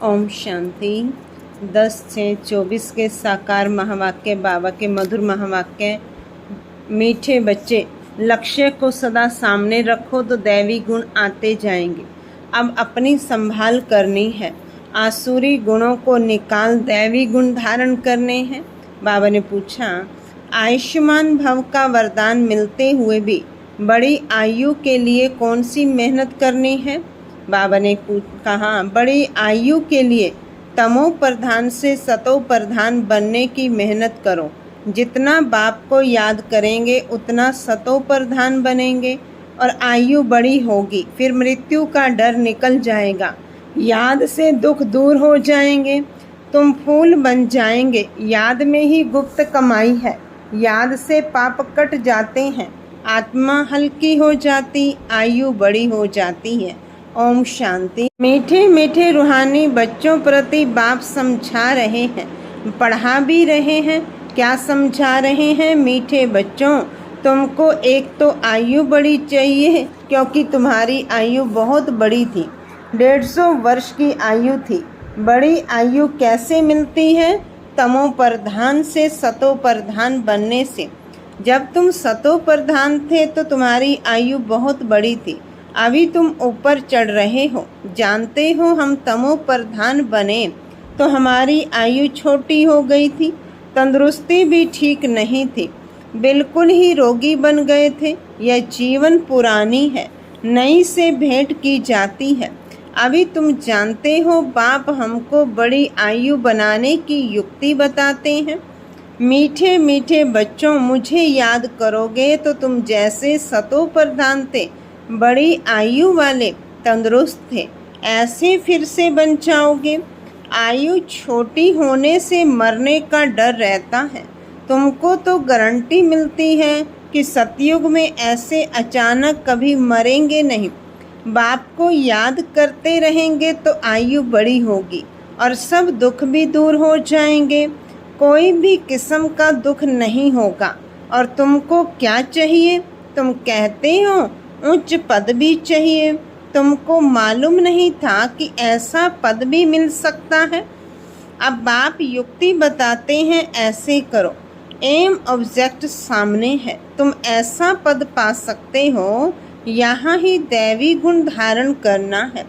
ओम शांति। 10/6/24 के साकार महावाक्य, बाबा के मधुर महावाक्य। मीठे बच्चे, लक्ष्य को सदा सामने रखो तो दैवी गुण आते जाएंगे। अब अपनी संभाल करनी है, आसुरी गुणों को निकाल दैवी गुण धारण करने हैं। बाबा ने पूछा, आयुष्मान भव का वरदान मिलते हुए भी बड़ी आयु के लिए कौन सी मेहनत करनी है? बाबा ने कहा, बड़ी आयु के लिए तमो प्रधान से सतो प्रधान बनने की मेहनत करो। जितना बाप को याद करेंगे उतना सतो प्रधान बनेंगे और आयु बड़ी होगी। फिर मृत्यु का डर निकल जाएगा, याद से दुख दूर हो जाएंगे, तुम फूल बन जाएंगे। याद में ही गुप्त कमाई है, याद से पाप कट जाते हैं, आत्मा हल्की हो जाती, आयु बड़ी हो जाती है। ओम शांति। मीठे मीठे रूहानी बच्चों प्रति बाप समझा रहे हैं, पढ़ा भी रहे हैं। क्या समझा रहे हैं? मीठे बच्चों, तुमको एक तो आयु बड़ी चाहिए, क्योंकि तुम्हारी आयु बहुत बड़ी थी, 150 वर्ष की आयु थी। बड़ी आयु कैसे मिलती है? तमो प्रधान से सतो प्रधान बनने से। जब तुम सतो प्रधान थे तो तुम्हारी आयु बहुत बड़ी थी। अभी तुम ऊपर चढ़ रहे हो। जानते हो, हम तमो प्रधान बने तो हमारी आयु छोटी हो गई थी, तंदुरुस्ती भी ठीक नहीं थी, बिल्कुल ही रोगी बन गए थे। यह जीवन पुरानी है, नई से भेंट की जाती है। अभी तुम जानते हो, बाप हमको बड़ी आयु बनाने की युक्ति बताते हैं। मीठे मीठे बच्चों, मुझे याद करोगे तो तुम जैसे सतो प्रधान थे, बड़ी आयु वाले, तंदुरुस्त थे, ऐसे फिर से बन जाओगे। आयु छोटी होने से मरने का डर रहता है। तुमको तो गारंटी मिलती है कि सतयुग में ऐसे अचानक कभी मरेंगे नहीं। बाप को याद करते रहेंगे तो आयु बड़ी होगी और सब दुख भी दूर हो जाएंगे। कोई भी किस्म का दुख नहीं होगा। और तुमको क्या चाहिए? तुम कहते हो उच्च पद भी चाहिए। तुमको मालूम नहीं था कि ऐसा पद भी मिल सकता है। अब बाप युक्ति बताते हैं, ऐसे करो। एम ऑब्जेक्ट सामने है, तुम ऐसा पद पा सकते हो। यहाँ ही दैवी गुण धारण करना है।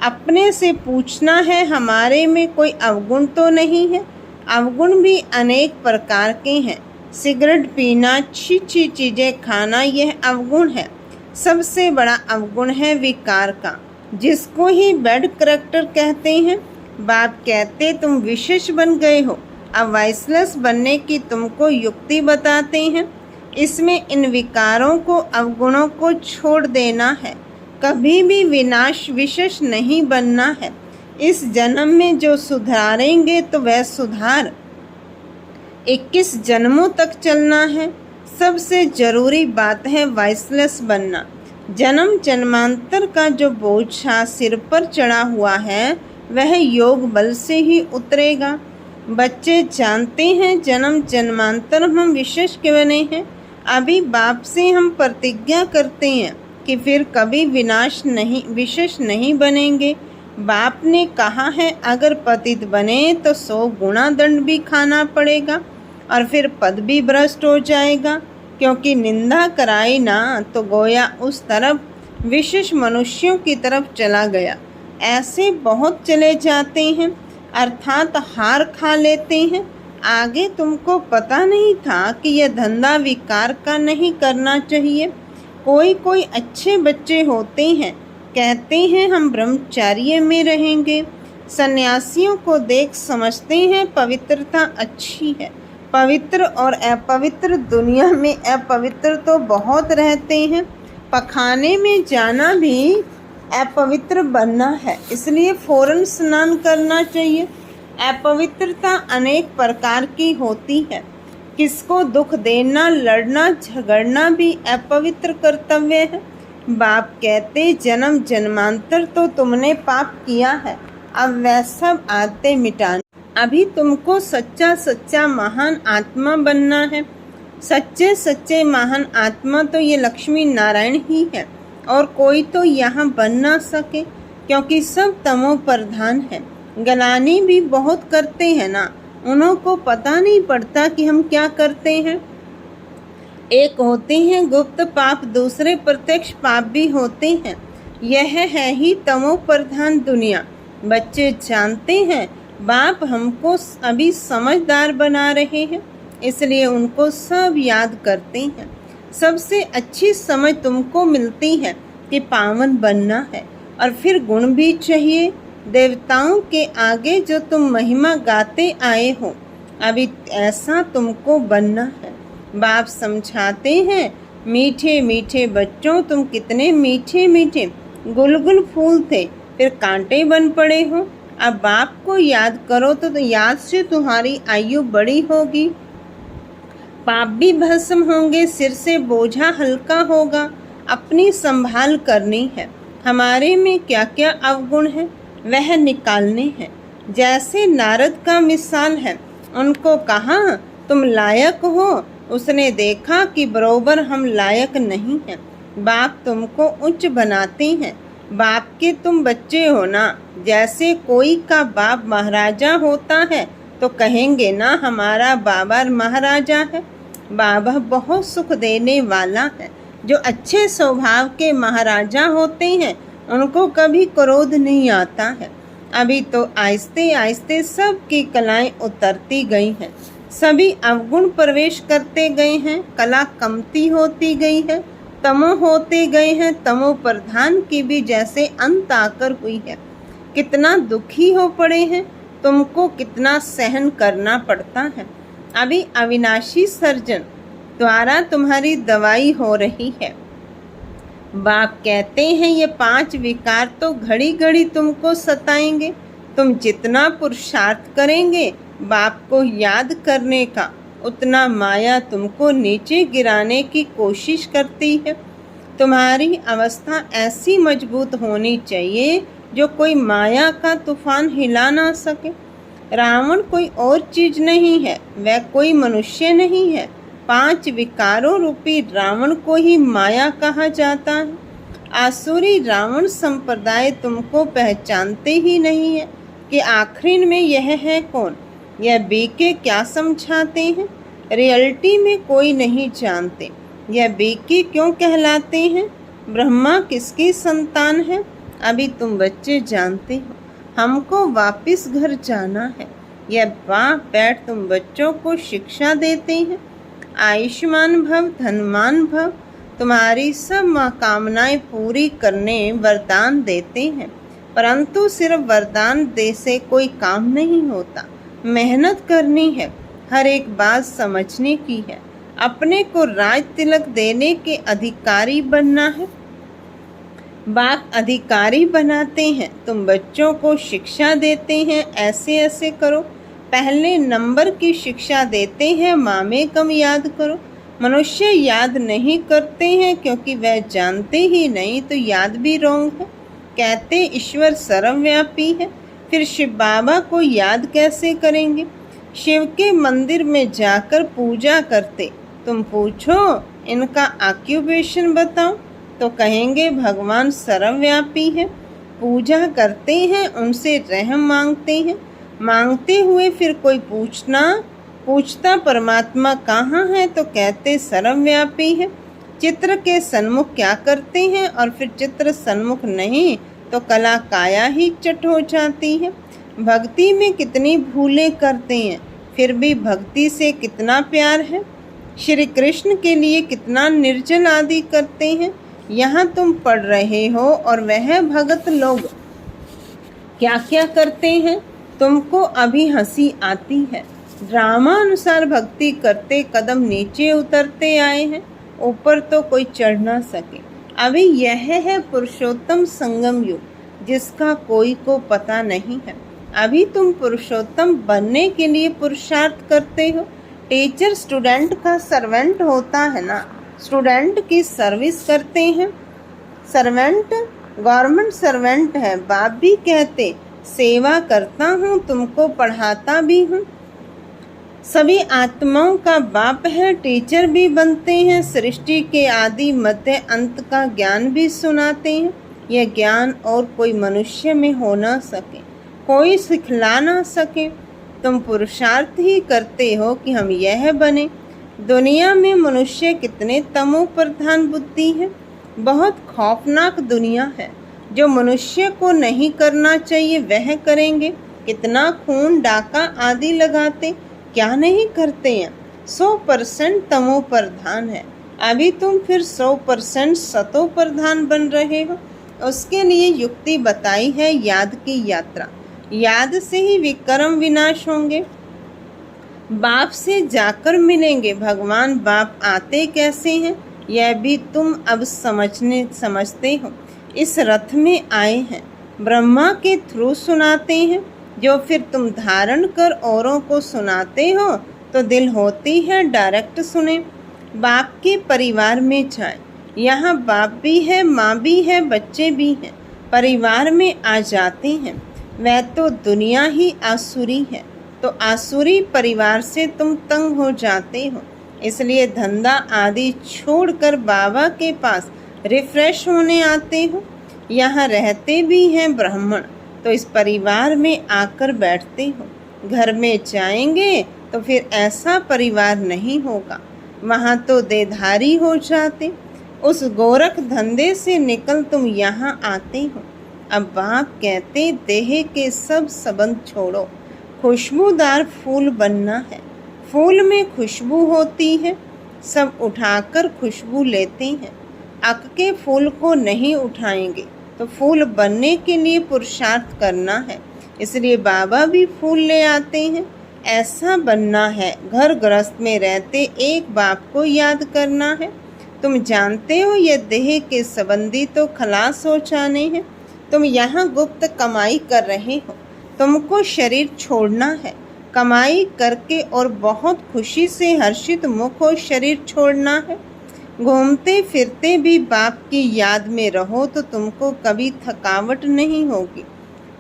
अपने से पूछना है, हमारे में कोई अवगुण तो नहीं है? अवगुण भी अनेक प्रकार के हैं। सिगरेट पीना, अच्छी अच्छी चीज़ें खाना, यह अवगुण है। सबसे बड़ा अवगुण है विकार का, जिसको ही बैड करैक्टर कहते हैं। बाप कहते, तुम विशेष बन गए हो। अब वाइसलेस बनने की तुमको युक्ति बताते हैं। इसमें इन विकारों को, अवगुणों को छोड़ देना है। कभी भी विनाश विशेष नहीं बनना है। इस जन्म में जो सुधारेंगे तो वह सुधार 21 जन्मों तक चलना है। सबसे ज़रूरी बात है वाइसलेस बनना। जन्म जन्मांतर का जो बोझा सिर पर चढ़ा हुआ है, वह योग बल से ही उतरेगा। बच्चे जानते हैं, जन्म जन्मांतर हम विशेष के बने हैं। अभी बाप से हम प्रतिज्ञा करते हैं कि फिर कभी विशेष नहीं बनेंगे। बाप ने कहा है, अगर पतित बने तो 100 गुना दंड भी खाना पड़ेगा और फिर पद भी भ्रष्ट हो जाएगा, क्योंकि निंदा कराई ना तो गोया उस तरफ विशेष मनुष्यों की तरफ चला गया। ऐसे बहुत चले जाते हैं, अर्थात हार खा लेते हैं। आगे तुमको पता नहीं था कि यह धंधा विकार का नहीं करना चाहिए। कोई अच्छे बच्चे होते हैं, कहते हैं हम ब्रह्मचार्य में रहेंगे। सन्यासियों को देख समझते हैं पवित्रता अच्छी है। पवित्र और अपवित्र दुनिया में अपवित्र तो बहुत रहते हैं। पखाने में जाना भी अपवित्र बनना है, इसलिए फौरन स्नान करना चाहिए। अपवित्रता अनेक प्रकार की होती है। किसको दुख देना, लड़ना झगड़ना भी अपवित्र कर्तव्य है। बाप कहते, जन्म जन्मांतर तो तुमने पाप किया है, अब वह सब आते मिटाना। अभी तुमको सच्चा सच्चा महान आत्मा बनना है। सच्चे सच्चे महान आत्मा तो ये लक्ष्मी नारायण ही है, और कोई तो यहाँ बन ना सके, क्योंकि सब तमो प्रधान है। गलानी भी बहुत करते हैं ना, उन्हों को पता नहीं पड़ता कि हम क्या करते हैं। एक होते हैं गुप्त पाप, दूसरे प्रत्यक्ष पाप भी होते हैं। यह है ही तमो प्रधान दुनिया। बच्चे जानते हैं बाप हमको अभी समझदार बना रहे हैं, इसलिए उनको सब याद करते हैं। सबसे अच्छी समझ तुमको मिलती है कि पावन बनना है, और फिर गुण भी चाहिए। देवताओं के आगे जो तुम महिमा गाते आए हो, अभी ऐसा तुमको बनना है। बाप समझाते हैं, मीठे मीठे बच्चों, तुम कितने मीठे मीठे गुलगुल फूल थे, फिर कांटे बन पड़े हो। अब बाप को याद करो तो याद से तुम्हारी आयु बड़ी होगी, पाप भी भस्म होंगे, सिर से बोझा हल्का होगा। अपनी संभाल करनी है। हमारे में क्या क्या अवगुण है वह निकालने हैं। जैसे नारद का मिसाल है, उनको कहा तुम लायक हो, उसने देखा कि बरोबर हम लायक नहीं हैं। बाप तुमको उच्च बनाते हैं। बाप के तुम बच्चे हो ना। जैसे कोई का बाप महाराजा होता है तो कहेंगे ना हमारा बाबा महाराजा है। बाबा बहुत सुख देने वाला है। जो अच्छे स्वभाव के महाराजा होते हैं उनको कभी क्रोध नहीं आता है। अभी तो आहिस्ते आहिस्ते सबकी कलाएं उतरती गई हैं, सभी अवगुण प्रवेश करते गए हैं, कला कमती होती गई है, तमो होते गए हैं। तमो प्रधान की भी जैसे अंत आकर हुई है। कितना दुखी हो पड़े हैं, तुमको कितना सहन करना पड़ता है। अभी अविनाशी सर्जन द्वारा तुम्हारी दवाई हो रही है। बाप कहते हैं ये 5 विकार तो घड़ी घड़ी तुमको सताएंगे। तुम जितना पुरुषार्थ करेंगे बाप को याद करने का, उतना माया तुमको नीचे गिराने की कोशिश करती है। तुम्हारी अवस्था ऐसी मजबूत होनी चाहिए जो कोई माया का तूफान हिला ना सके। रावण कोई और चीज नहीं है, वह कोई मनुष्य नहीं है। 5 विकारों रूपी रावण को ही माया कहा जाता है। आसुरी रावण संप्रदाय तुमको पहचानते ही नहीं है कि आखिर में यह है कौन। यह बीके क्या समझाते हैं, रियलिटी में कोई नहीं जानते। यह बीके क्यों कहलाते हैं, ब्रह्मा किसकी संतान है, अभी तुम बच्चे जानते हो। हमको वापस घर जाना है। यह बाप बैठ तुम बच्चों को शिक्षा देते हैं। आयुष्मान भव, धनवान भव, तुम्हारी सब कामनाएं पूरी करने वरदान देते हैं। परंतु सिर्फ वरदान दे से कोई काम नहीं होता। मेहनत करनी है, हर एक बात समझने की है। अपने को राज तिलक देने के अधिकारी बनना है। बाप अधिकारी बनाते हैं, तुम बच्चों को शिक्षा देते हैं, ऐसे ऐसे करो। पहले नंबर की शिक्षा देते हैं, मामे कम याद करो। मनुष्य याद नहीं करते हैं क्योंकि वह जानते ही नहीं, तो याद भी रोंग है। कहते ईश्वर सर्वव्यापी है, फिर शिव बाबा को याद कैसे करेंगे। शिव के मंदिर में जाकर पूजा करते, तुम पूछो इनका ऑक्यूपेशन बताओ, तो कहेंगे भगवान सर्वव्यापी है। पूजा करते हैं, उनसे रहम मांगते हैं। मांगते हुए फिर कोई पूछता परमात्मा कहाँ है, तो कहते सर्वव्यापी है। चित्र के सन्मुख क्या करते हैं, और फिर चित्र सन्मुख नहीं तो कला काया ही चट हो जाती है। भक्ति में कितनी भूलें करते हैं, फिर भी भक्ति से कितना प्यार है। श्री कृष्ण के लिए कितना निर्जल आदि करते हैं। यहाँ तुम पढ़ रहे हो और वह भगत लोग क्या क्या करते हैं, तुमको अभी हंसी आती है। ड्रामानुसार भक्ति करते कदम नीचे उतरते आए हैं, ऊपर तो कोई चढ़ ना सके। अभी यह है पुरुषोत्तम संगम युग, जिसका कोई को पता नहीं है। अभी तुम पुरुषोत्तम बनने के लिए पुरुषार्थ करते हो। टीचर स्टूडेंट का सर्वेंट होता है ना, स्टूडेंट की सर्विस करते हैं। सर्वेंट गवर्नमेंट सर्वेंट है। बाप भी कहते सेवा करता हूँ, तुमको पढ़ाता भी हूँ। सभी आत्माओं का बाप है, टीचर भी बनते हैं। सृष्टि के आदि मध्य अंत का ज्ञान भी सुनाते हैं। यह ज्ञान और कोई मनुष्य में हो ना सके। कोई सिखला ना सके। तुम पुरुषार्थ ही करते हो कि हम यह बने। दुनिया में मनुष्य कितने तमो प्रधान बुद्धि है। बहुत खौफनाक दुनिया है। जो मनुष्य को नहीं करना चाहिए वह करेंगे। कितना खून डाका आदि लगाते, क्या नहीं करते हैं। 100% तमो प्रधान है। अभी तुम फिर 100% सतो प्रधान बन रहे हो। उसके लिए युक्ति बताई है याद की यात्रा। याद से ही विक्रम विनाश होंगे। बाप से जाकर मिलेंगे। भगवान बाप आते कैसे हैं यह भी तुम अब समझते हो। इस रथ में आए हैं, ब्रह्मा के थ्रू सुनाते हैं, जो फिर तुम धारण कर औरों को सुनाते हो तो दिल होती है डायरेक्ट सुने। बाप के परिवार में जाए। यहाँ बाप भी है, माँ भी है, बच्चे भी हैं, परिवार में आ जाते हैं। वह तो दुनिया ही आसुरी है, तो आसुरी परिवार से तुम तंग हो जाते हो। इसलिए धंधा आदि छोड़कर बाबा के पास रिफ्रेश होने आते हो। यहाँ रहते भी हैं ब्राह्मण, तो इस परिवार में आकर बैठते हो। घर में जाएंगे तो फिर ऐसा परिवार नहीं होगा। वहाँ तो देधारी हो जाते। उस गोरख धंधे से निकल तुम यहाँ आते हो। अब बाप कहते देह के सब संबंध छोड़ो, खुशबूदार फूल बनना है। फूल में खुशबू होती है, सब उठाकर खुशबू लेते हैं। अक के फूल को नहीं उठाएंगे तो फूल बनने के लिए पुरुषार्थ करना है। इसलिए बाबा भी फूल ले आते हैं। ऐसा बनना है। घर गृहस्थ में रहते एक बाप को याद करना है। तुम जानते हो ये देह के संबंधी तो खलास हो जाने हैं। तुम यहाँ गुप्त कमाई कर रहे हो। तुमको शरीर छोड़ना है, कमाई करके और बहुत खुशी से हर्षित मुख हो शरीर छोड़ना है। घूमते फिरते भी बाप की याद में रहो तो तुमको कभी थकावट नहीं होगी।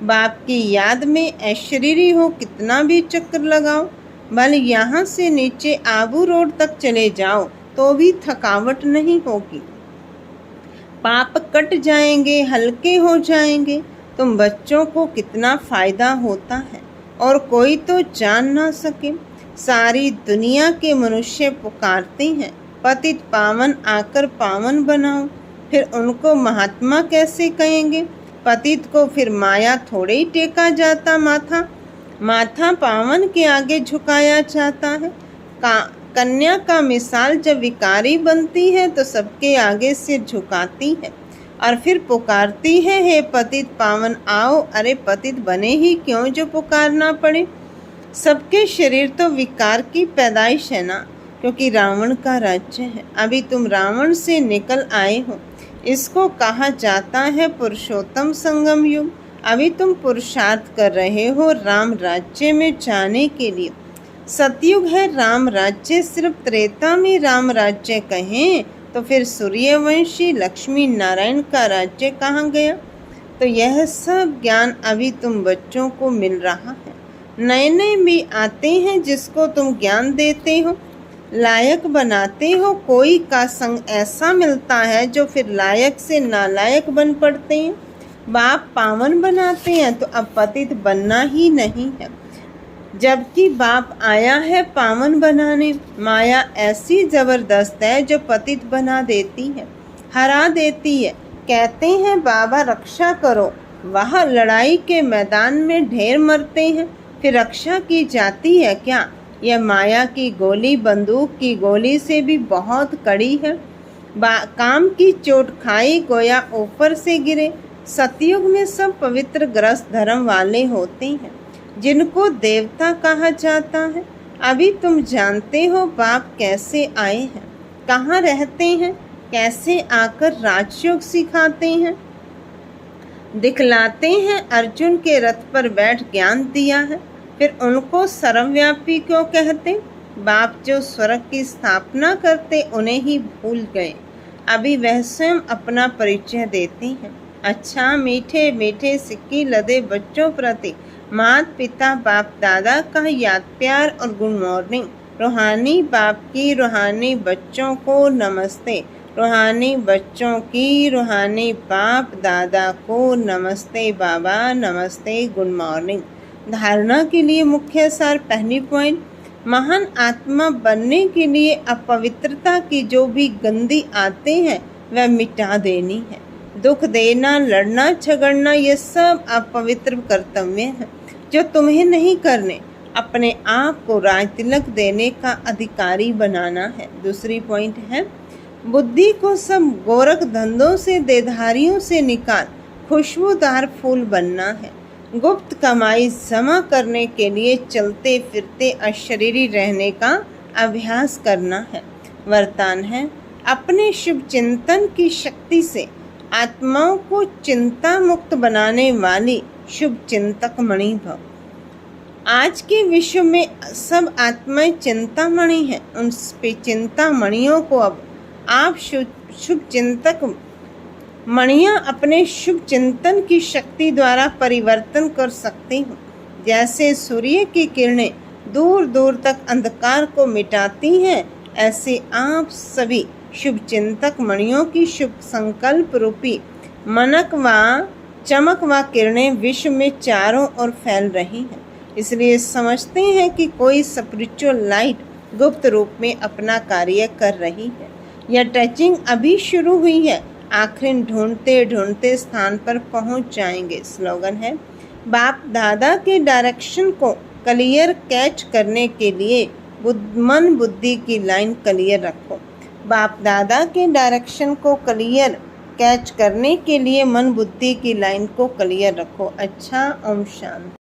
बाप की याद में ऐश्वर्य हो, कितना भी चक्कर लगाओ, भले यहाँ से नीचे आबू रोड तक चले जाओ तो भी थकावट नहीं होगी। पाप कट जाएंगे, हल्के हो जाएंगे। तुम बच्चों को कितना फायदा होता है और कोई तो जान ना सके। सारी दुनिया के मनुष्य पुकारते हैं पतित पावन आकर पावन बनाओ। फिर उनको महात्मा कैसे कहेंगे। पतित को फिर माया थोड़े ही टेका जाता। माथा पावन के आगे झुकाया जाता है। कन्या का मिसाल जब विकारी बनती है तो सबके आगे सिर झुकाती है और फिर पुकारती है हे पतित पावन आओ। अरे पतित बने ही क्यों जो पुकारना पड़े। सबके शरीर तो विकार की पैदाइश है ना, क्योंकि रावण का राज्य है। अभी तुम रावण से निकल आए हो। इसको कहा जाता है पुरुषोत्तम संगम युग। अभी तुम पुरुषार्थ कर रहे हो राम राज्य में जाने के लिए। सतयुग है राम राज्य। सिर्फ त्रेता में राम राज्य कहें तो फिर सूर्यवंशी लक्ष्मी नारायण का राज्य कहाँ गया। तो यह सब ज्ञान अभी तुम बच्चों को मिल रहा है। नए नए भी आते हैं जिसको तुम ज्ञान देते हो, लायक बनाते हो। कोई का संग ऐसा मिलता है जो फिर लायक से नालायक बन पड़ते हैं। बाप पावन बनाते हैं तो अब पतित बनना ही नहीं है, जबकि बाप आया है पावन बनाने। माया ऐसी जबरदस्त है जो पतित बना देती है, हरा देती है। कहते हैं बाबा रक्षा करो, वहाँ लड़ाई के मैदान में ढेर मरते हैं, फिर रक्षा की जाती है क्या। यह माया की गोली बंदूक की गोली से भी बहुत कड़ी है। काम की चोट खाई गोया ऊपर से गिरे। सतयुग में सब पवित्र ग्रस्त धर्म वाले होते हैं जिनको देवता कहा जाता है। अभी तुम जानते हो बाप कैसे आए हैं, कहाँ रहते हैं, कैसे आकर राजयोग सिखाते हैं, दिखलाते हैं। अर्जुन के रथ पर बैठ ज्ञान दिया है, फिर उनको सर्वव्यापी क्यों कहते। बाप जो स्वर्ग की स्थापना करते उन्हें ही भूल गए। अभी वह स्वयं अपना परिचय देते हैं। अच्छा मीठे मीठे सिक्की लदे बच्चों प्रति माता पिता बाप दादा का याद प्यार और गुड मॉर्निंग। रूहानी बाप की रूहानी बच्चों को नमस्ते। रूहानी बच्चों की रूहानी बाप दादा को नमस्ते बाबा, नमस्ते, गुड मॉर्निंग। धारणा के लिए मुख्य सार। पहली पॉइंट, महान आत्मा बनने के लिए अपवित्रता की जो भी गंदी आते हैं वह मिटा देनी है। दुख देना, लड़ना झगड़ना, ये सब अपवित्र कर्तव्य हैं जो तुम्हें नहीं करने। अपने आप को राज तिलक देने का अधिकारी बनाना है। दूसरी पॉइंट है, बुद्धि को सब गोरख धंधों से, देधारियों से निकाल खुशबूदार फूल बनना है। गुप्त कमाई जमा करने के लिए चलते फिरते अशरीरी रहने का अभ्यास करना है। वरदान है, अपने शुभ चिंतन की शक्ति से आत्माओं को चिंता मुक्त बनाने वाली शुभ चिंतक मणि भव। आज के विश्व में सब आत्माएं चिंतामणि हैं। उन चिंतामणियों को अब आप शुभ चिंतक मणियां अपने शुभ चिंतन की शक्ति द्वारा परिवर्तन कर सकती हो। जैसे सूर्य की किरणें दूर दूर तक अंधकार को मिटाती हैं, ऐसे आप सभी शुभ चिंतक मणियों की शुभ संकल्प रूपी मनक व चमक व किरणें विश्व में चारों ओर फैल रही हैं। इसलिए समझते हैं कि कोई स्पिरिचुअल लाइट गुप्त रूप में अपना कार्य कर रही है। यह टचिंग अभी शुरू हुई है, आखिर ढूंढते ढूंढते स्थान पर पहुंच जाएंगे। स्लोगन है, बाप दादा के डायरेक्शन को क्लियर कैच करने के लिए मन बुद्धि की लाइन क्लियर रखो। बाप दादा के डायरेक्शन को क्लियर कैच करने के लिए मन बुद्धि की लाइन को क्लियर रखो। अच्छा, ओम शांति।